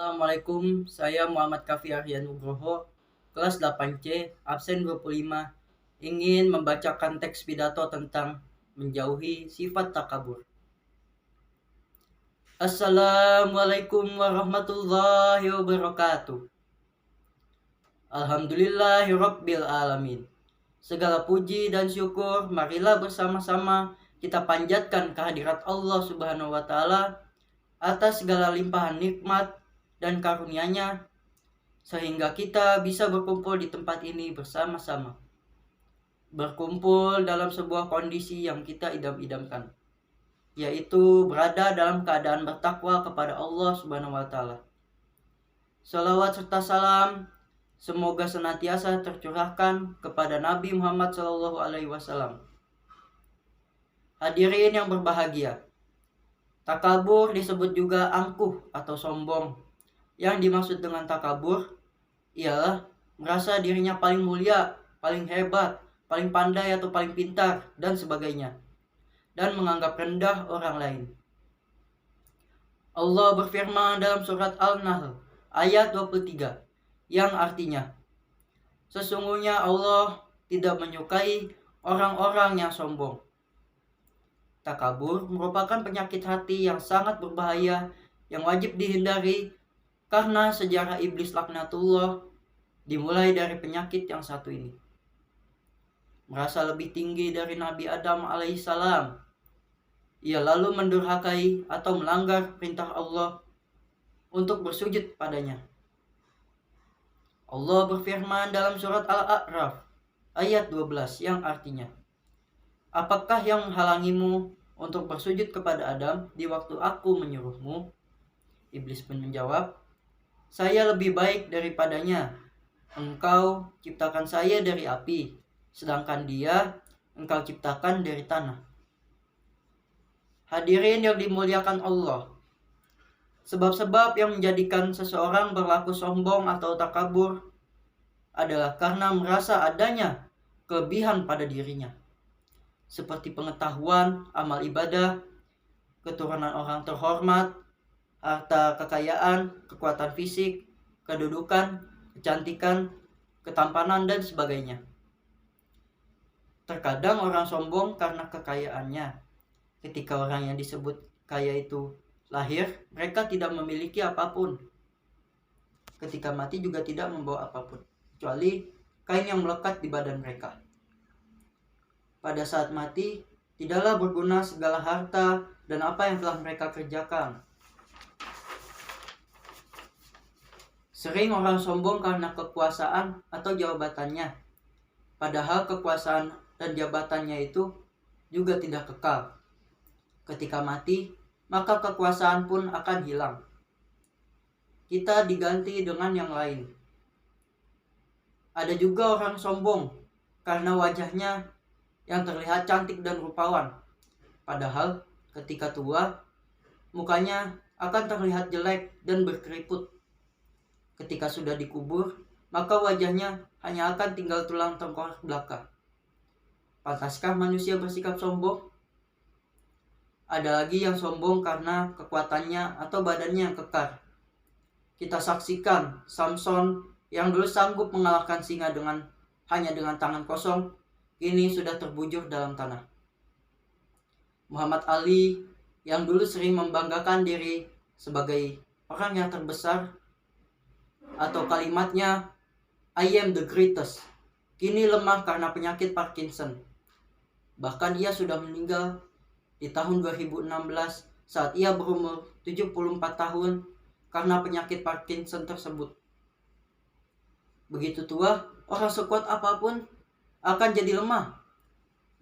Assalamualaikum, saya Muhammad Kafi Aryan Nugroho, kelas 8C, absen 25, ingin membacakan teks pidato tentang menjauhi sifat takabur. Assalamualaikum warahmatullahi wabarakatuh. Alhamdulillahirabbil alamin. Segala puji dan syukur marilah bersama-sama kita panjatkan kehadirat Allah Subhanahu wa taala atas segala limpahan nikmat dan karunia-Nya sehingga kita bisa berkumpul di tempat ini bersama-sama. Berkumpul dalam sebuah kondisi yang kita idam-idamkan, yaitu berada dalam keadaan bertakwa kepada Allah Subhanahu wa taala. Salawat serta salam semoga senantiasa tercurahkan kepada Nabi Muhammad SAW. Hadirin yang berbahagia, takabur disebut juga angkuh atau sombong. Yang dimaksud dengan takabur ialah merasa dirinya paling mulia, paling hebat, paling pandai atau paling pintar, dan sebagainya, dan menganggap rendah orang lain. Allah berfirman dalam surat Al-Nahl ayat 23 yang artinya, sesungguhnya Allah tidak menyukai orang-orang yang sombong. Takabur merupakan penyakit hati yang sangat berbahaya yang wajib dihindari karena sejarah iblis laknatullah dimulai dari penyakit yang satu ini. Merasa lebih tinggi dari Nabi Adam alaihissalam, ia lalu mendurhakai atau melanggar perintah Allah untuk bersujud padanya. Allah berfirman dalam surat Al-A'raf ayat 12 yang artinya, apakah yang menghalangimu untuk bersujud kepada Adam di waktu aku menyuruhmu? Iblis pun menjawab, saya lebih baik daripadanya. Engkau ciptakan saya dari api, sedangkan dia engkau ciptakan dari tanah. Hadirin yang dimuliakan Allah, sebab-sebab yang menjadikan seseorang berlaku sombong atau takabur adalah karena merasa adanya kelebihan pada dirinya, seperti pengetahuan, amal ibadah, keturunan orang terhormat, harta kekayaan, kekuatan fisik, kedudukan, kecantikan, ketampanan, dan sebagainya. Terkadang orang sombong karena kekayaannya. Ketika orang yang disebut kaya itu lahir, mereka tidak memiliki apapun. Ketika mati juga tidak membawa apapun, kecuali kain yang melekat di badan mereka. Pada saat mati, tidaklah berguna segala harta dan apa yang telah mereka kerjakan. Sering orang sombong karena kekuasaan atau jabatannya, padahal kekuasaan dan jabatannya itu juga tidak kekal. Ketika mati, maka kekuasaan pun akan hilang. Kita diganti dengan yang lain. Ada juga orang sombong karena wajahnya yang terlihat cantik dan rupawan, padahal ketika tua, mukanya akan terlihat jelek dan berkeriput. Ketika sudah dikubur, maka wajahnya hanya akan tinggal tulang tengkorak belaka. Pantaskah manusia bersikap sombong? Ada lagi yang sombong karena kekuatannya atau badannya yang kekar. Kita saksikan Samson yang dulu sanggup mengalahkan singa hanya dengan tangan kosong, kini sudah terbujur dalam tanah. Muhammad Ali yang dulu sering membanggakan diri sebagai orang yang terbesar, atau kalimatnya I am the greatest, kini lemah karena penyakit Parkinson. Bahkan ia sudah meninggal di tahun 2016 saat ia berumur 74 tahun karena penyakit Parkinson tersebut. Begitu tua, orang sekuat apapun akan jadi lemah.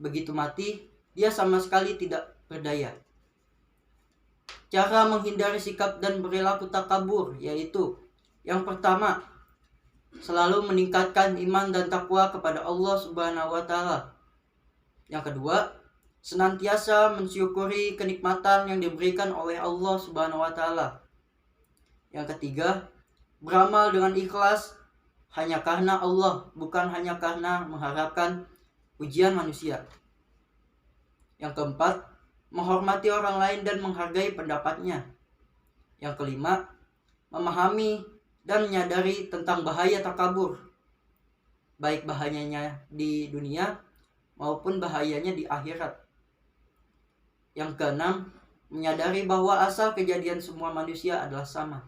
Begitu mati, dia sama sekali tidak berdaya. Cara menghindari sikap dan perilaku takabur yaitu, yang pertama, selalu meningkatkan iman dan takwa kepada Allah Subhanahu wa taala. Yang kedua, senantiasa mensyukuri kenikmatan yang diberikan oleh Allah Subhanahu wa taala. Yang ketiga, beramal dengan ikhlas hanya karena Allah, bukan hanya karena mengharapkan pujian manusia. Yang keempat, menghormati orang lain dan menghargai pendapatnya. Yang kelima, memahami dan menyadari tentang bahaya takabur, baik bahayanya di dunia maupun bahayanya di akhirat. Yang keenam, menyadari bahwa asal kejadian semua manusia adalah sama.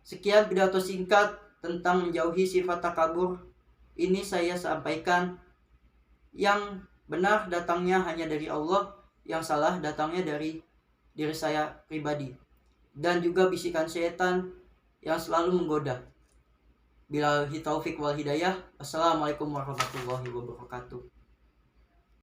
Sekian pidato singkat tentang menjauhi sifat takabur. Ini saya sampaikan. Yang benar datangnya hanya dari Allah, yang salah datangnya dari diri saya pribadi, dan juga bisikan setan yang selalu menggoda. Billahi taufik wal hidayah. Assalamualaikum warahmatullahi wabarakatuh.